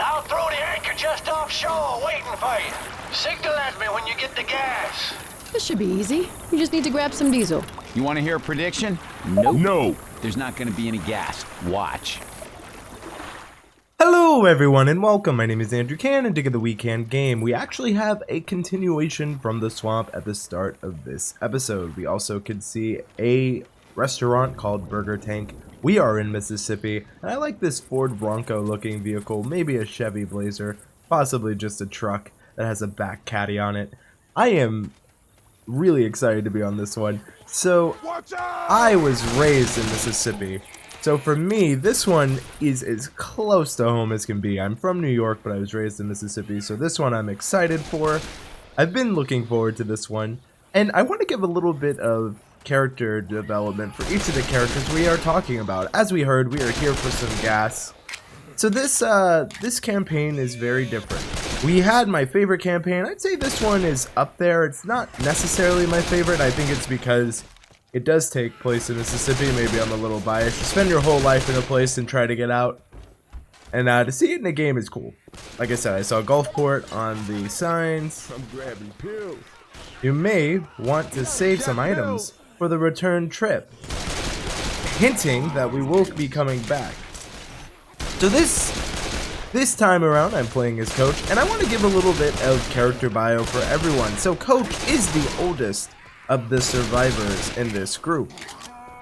I'll throw the anchor just offshore, waiting for you. Signal at me when you get the gas. This should be easy. We just need to grab some diesel. You want to hear a prediction? Nope. No. There's not going to be any gas. Watch. Hello everyone and welcome. My name is Andrew Can and of the WeKanGame. We actually have a continuation from the swamp at the start of this episode. We also could see a restaurant called Burger Tank. We are in Mississippi, and I like this Ford Bronco looking vehicle, maybe a Chevy Blazer, possibly just a truck that has a back caddy on it. I am really excited to be on this one. So, I was raised in Mississippi. So for me, this one is as close to home as can be. I'm from New York, but I was raised in Mississippi, so this one I'm excited for. I've been looking forward to this one, and I want to give a little bit of character development for each of the characters we are talking about. As we heard, we are here for some gas. So this campaign is very different. We had my favorite campaign. I'd say this one is up there. It's not necessarily my favorite. I think it's because it does take place in Mississippi. Maybe I'm a little biased. You spend your whole life in a place and try to get out. And to see it in a game is cool. Like I said, I saw Gulfport on the signs. I'm grabbing pills. You may want to save some items for the return trip, hinting that we will be coming back. So this time around, I'm playing as Coach, and I want to give a little bit of character bio for everyone. So Coach is the oldest of the survivors in this group.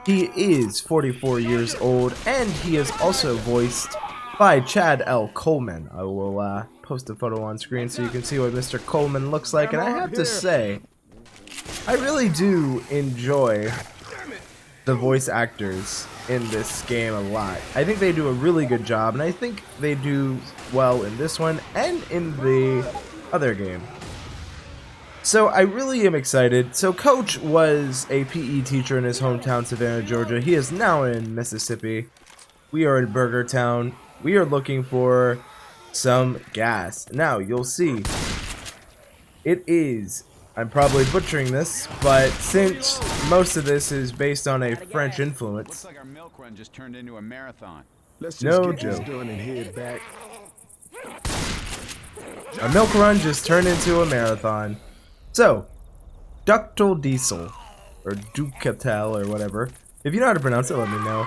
He is 44 years old, and he is also voiced by Chad L. Coleman. I will post a photo on screen so you can see what Mr. Coleman looks like, and I have to say, I really do enjoy the voice actors in this game a lot. I think they do a really good job, and I think they do well in this one and in the other game. So I really am excited. So Coach was a PE teacher in his hometown, Savannah, Georgia. He is now in Mississippi. We are in Burger Town. We are looking for some gas. Now, you'll see, it is, I'm probably butchering this, but since most of this is based on a French influence, Looks like our milk run just turned into a marathon. Let's just No get this joke. done and head back. a milk run just turned into a marathon. So, Ducatel diesel, or Ducatel, or whatever. If you know how to pronounce it, let me know.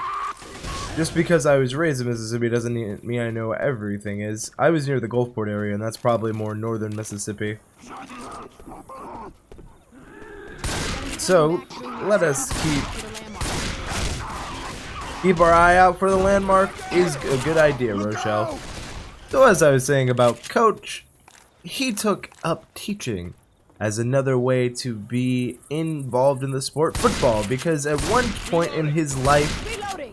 Just because I was raised in Mississippi doesn't mean I know everything is. I was near the Gulfport area, and that's probably more northern Mississippi. So, let us keep our eye out for the landmark is a good idea, Rochelle. So as I was saying about Coach, he took up teaching as another way to be involved in the sport football, because at one point in his life,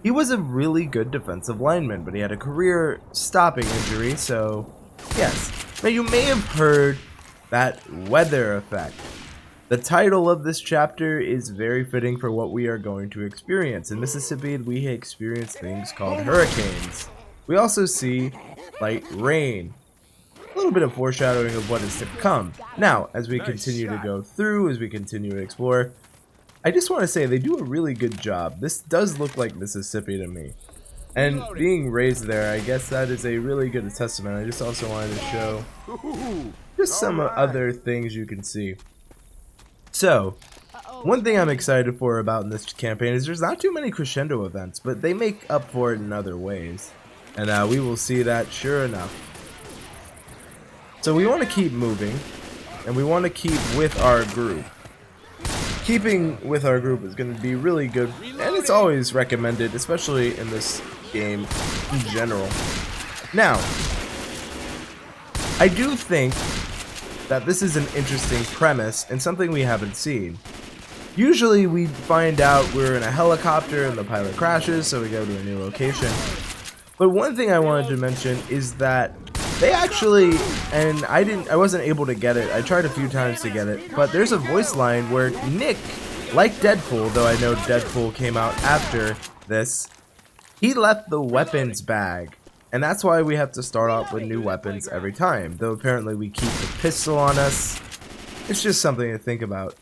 he was a really good defensive lineman, but he had a career stopping injury, so yes. Now you may have heard that weather effect. The title of this chapter is very fitting for what we are going to experience. In Mississippi, we experience things called hurricanes. We also see light rain. A little bit of foreshadowing of what is to come. Now, as we continue to go through, as we continue to explore, I just want to say they do a really good job. This does look like Mississippi to me. And being raised there, I guess that is a really good testament. I just also wanted to show just some other things you can see. So, one thing I'm excited for about in this campaign is there's not too many crescendo events, but they make up for it in other ways. And we will see that sure enough. So we want to keep moving, and we want to keep with our group. Keeping with our group is going to be really good, and it's always recommended, especially in this game in general. Now, I do think that this is an interesting premise and something we haven't seen. Usually we find out we're in a helicopter and the pilot crashes, so we go to a new location. But one thing I wanted to mention is that they actually, and I wasn't able to get it. I tried a few times to get it, but there's a voice line where Nick, like Deadpool, though I know Deadpool came out after this, he left the weapons bag. And that's why we have to start off with new weapons every time. Though apparently we keep the pistol on us. It's just something to think about.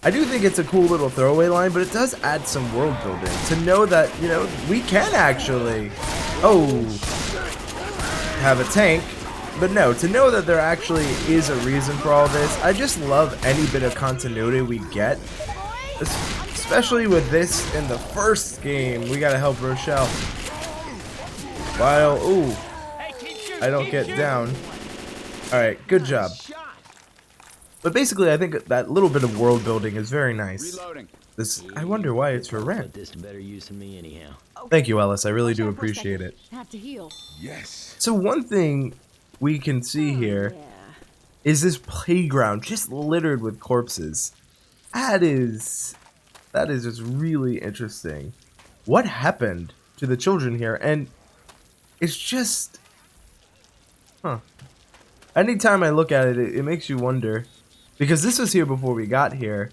I do think it's a cool little throwaway line, but it does add some world building to know that, you know, we can actually... Oh! have a tank. But no, to know that there actually is a reason for all this, I just love any bit of continuity we get. Especially with this in the first game. We gotta help Rochelle. While, ooh, I don't get down. Alright, good job. But basically, I think that little bit of world building is very nice. This, I wonder why it's for rent. This better use of me anyhow. Thank you, Ellis. I really do appreciate it. Have to heal. Yes. So one thing we can see here is this playground just littered with corpses. That is just really interesting. What happened to the children here? And it's just, anytime I look at it, it makes you wonder, because this was here before we got here.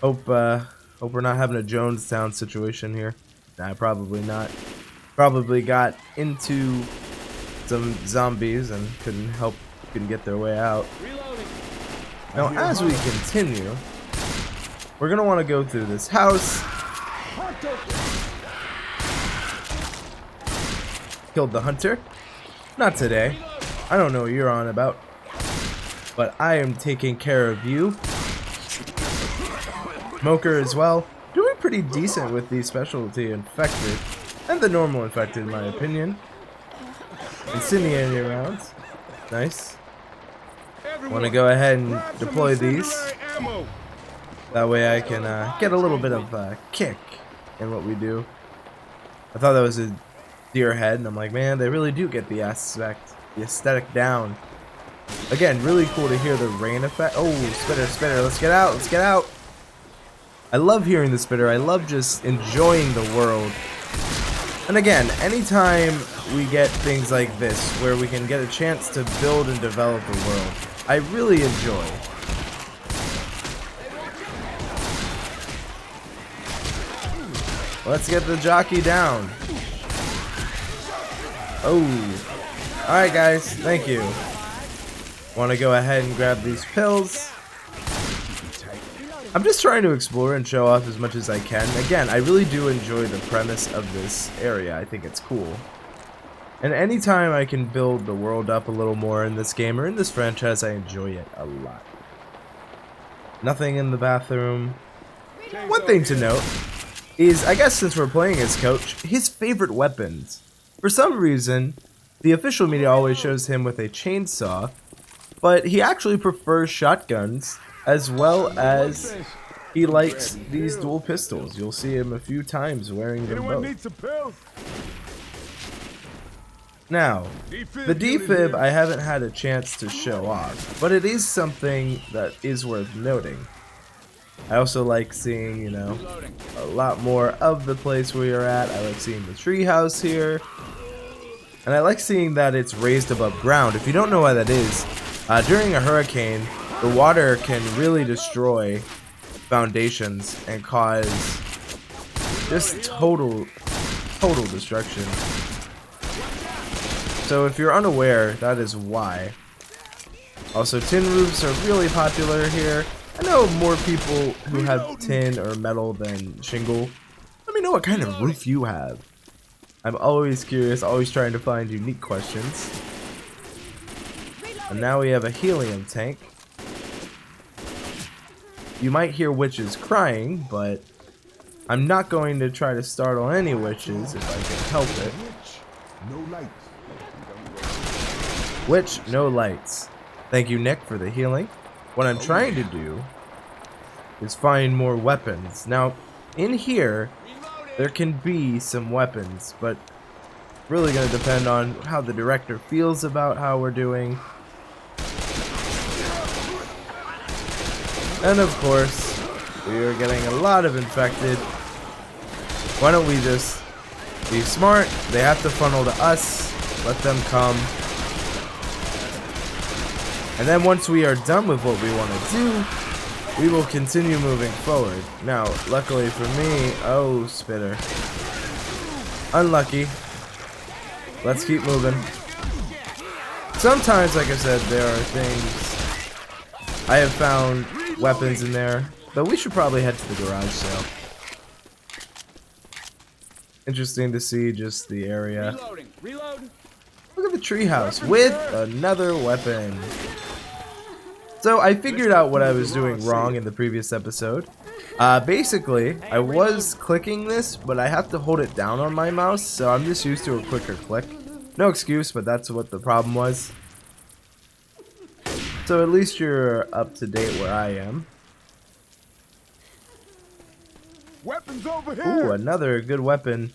Hope we're not having a Jonestown situation here. Nah, probably not. Probably got into some zombies and couldn't get their way out. Now, as we continue, we're gonna want to go through this house. Killed the hunter. Not today. I don't know what you're on about, but I am taking care of you. Smoker as well. Doing pretty decent with the specialty infected and the normal infected, in my opinion. Incendiary rounds. Nice. Want to go ahead and deploy these. That way I can get a little bit of kick in what we do. I thought that was a deer head, and I'm like, man, they really do get the aesthetic down. Again, really cool to hear the rain effect. Oh, spitter, let's get out, let's get out. I love hearing the spitter. I love just enjoying the world. And again, anytime we get things like this, where we can get a chance to build and develop the world, I really enjoy. Let's get the jockey down. Oh. Alright guys, thank you. Want to go ahead and grab these pills. I'm just trying to explore and show off as much as I can. Again, I really do enjoy the premise of this area. I think it's cool. And anytime I can build the world up a little more in this game or in this franchise, I enjoy it a lot. Nothing in the bathroom. One thing to note is, I guess since we're playing as Coach, his favorite weapons. For some reason, the official media always shows him with a chainsaw, but he actually prefers shotguns, as well as he likes these dual pistols. You'll see him a few times wearing them both. Now, the defib I haven't had a chance to show off, but it is something that is worth noting. I also like seeing, you know, a lot more of the place where you're at. I like seeing the treehouse here. And I like seeing that it's raised above ground. If you don't know why that is, during a hurricane, the water can really destroy foundations and cause just total destruction. So if you're unaware, that is why. Also, tin roofs are really popular here. I know more people who have tin or metal than shingle. Let me know what kind of roof you have. I'm always curious, always trying to find unique questions. And now we have a helium tank. You might hear witches crying, but I'm not going to try to startle any witches if I can help it. No lights. Witch, no lights. Thank you, Nick, for the healing. What I'm trying to do is find more weapons. Now, in here, there can be some weapons, but really going to depend on how the director feels about how we're doing. And of course, we are getting a lot of infected. Why don't we just be smart? They have to funnel to us. Let them come. And then once we are done with what we want to do, we will continue moving forward. Now, luckily for me, oh, spitter. Unlucky. Let's keep moving. Sometimes, like I said, there are things. I have found weapons in there, but we should probably head to the garage sale. Interesting to see just the area. Reload. Look at the treehouse with another weapon. So I figured out what I was doing wrong in the previous episode. Basically, I was clicking this, but I have to hold it down on my mouse, so I'm just used to a quicker click. No excuse, but that's what the problem was. So at least you're up to date where I am. Weapons over Ooh, here. another good weapon.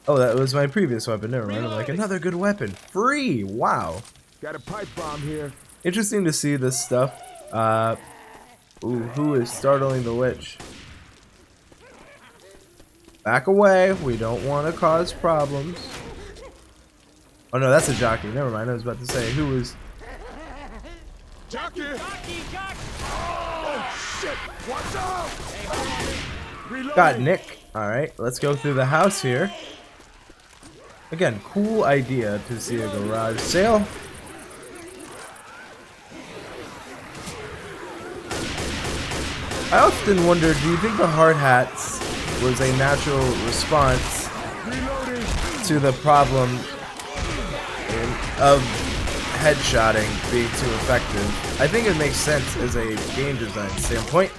Oh, that was my previous weapon. Never mind. I'm like, another good weapon. Free! Wow. Got a pipe bomb here. Interesting to see this stuff. Ooh, who is startling the witch? Back away. We don't want to cause problems. Oh no, that's a jockey. Never mind. I was about to say, who is... Jockey. Oh shit! Watch out! Reloading. Got Nick. Alright, let's go through the house here. Again, cool idea to see a garage sale. I often wonder, do you think the hard hats was a natural response to the problem of headshotting being too effective? I think it makes sense as a game design standpoint.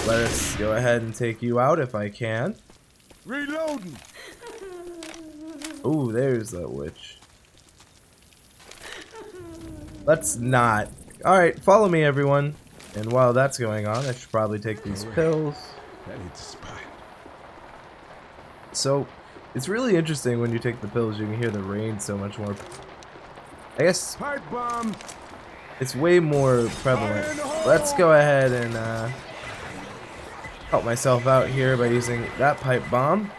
Let us go ahead and take you out if I can. Reloading. Ooh, there's that witch. Let's not. Alright, follow me everyone. And while that's going on, I should probably take these pills. That hits the spot. So, it's really interesting when you take the pills, you can hear the rain so much more. I guess Pipe bomb. it's way more prevalent. Let's go ahead and help myself out here by using that pipe bomb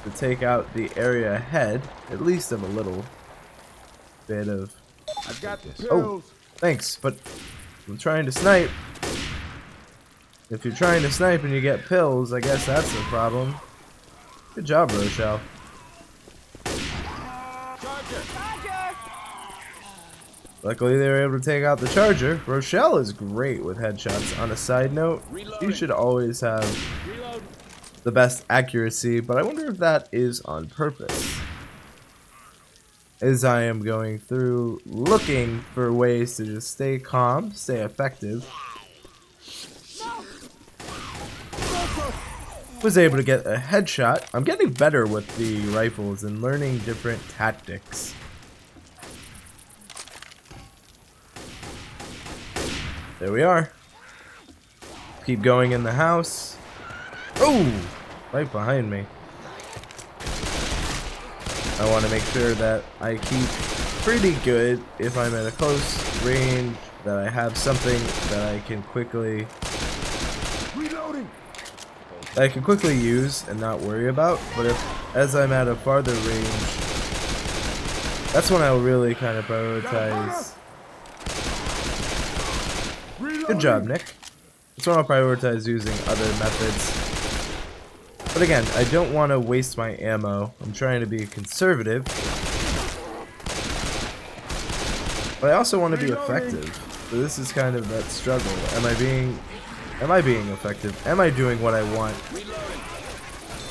to take out the area ahead, at least of a little bit of... I got the pills. Oh, thanks, but I'm trying to snipe. If you're trying to snipe and you get pills, I guess that's the problem. Good job, Rochelle. Luckily, they were able to take out the charger. Rochelle is great with headshots. On a side note, you should always have the best accuracy, but I wonder if that is on purpose. As I am going through looking for ways to just stay calm, stay effective. Was able to get a headshot. I'm getting better with the rifles and learning different tactics. There we are. Keep going in the house. Oh! Right behind me. I want to make sure that I keep pretty good if I'm at a close range, that I have something that I can quickly use and not worry about. But if, as I'm at a farther range, that's when I'll really kind of prioritize. Good job, Nick. That's when I'll prioritize using other methods. But again, I don't want to waste my ammo. I'm trying to be conservative. But I also want to be effective. So this is kind of that struggle. Am I being effective? Am I doing what I want?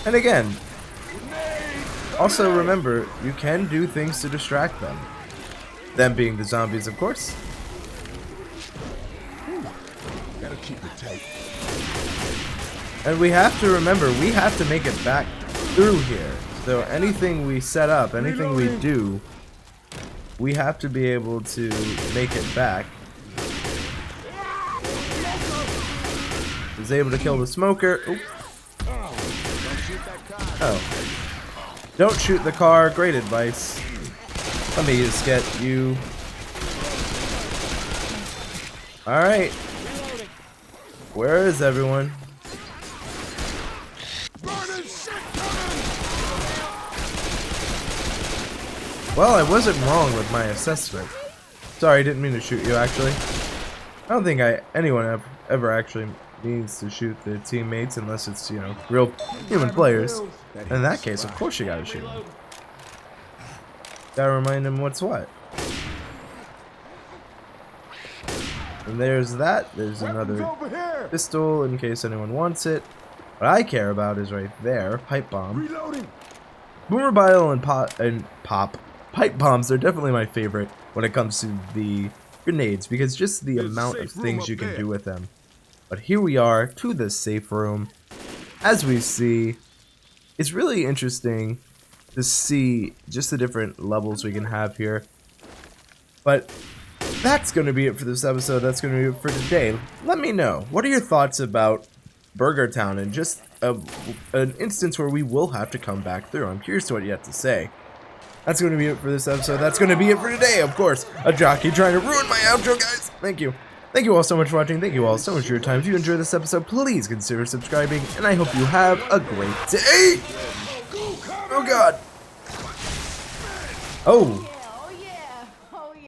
And again, also remember, you can do things to distract them. Them being the zombies, of course. Gotta keep it tight. And we have to remember, we have to make it back through here. So anything we set up, anything we do, we have to be able to make it back. Was able to kill the smoker. Oop. Oh. Don't shoot the car. Great advice. Let me just get you. Alright. Where is everyone? Well, I wasn't wrong with my assessment. Sorry, I didn't mean to shoot you, actually. I don't think anyone ever actually means to shoot their teammates unless it's, you know, real human players. And in that case, of course you gotta shoot them. Gotta remind them what's what. And there's that. There's another pistol in case anyone wants it. What I care about is right there, pipe bomb. Reloading. Boomer bile and pop pipe bombs are definitely my favorite when it comes to the grenades, because just the There's a amount of safe room things up you can there. do with them. But here we are to the safe room. As we see, it's really interesting to see just the different levels we can have here. But that's going to be it for this episode. That's going to be it for today. Let me know, what are your thoughts about Burger Town and just an instance where we will have to come back through? I'm curious to what you have to say. That's going to be it for this episode. That's going to be it for today. Of course, a jockey trying to ruin my outro, guys. Thank you. Thank you all so much for watching. Thank you all so much for your time. If you enjoyed this episode, please consider subscribing, and I hope you have a great day. Oh, God. Oh.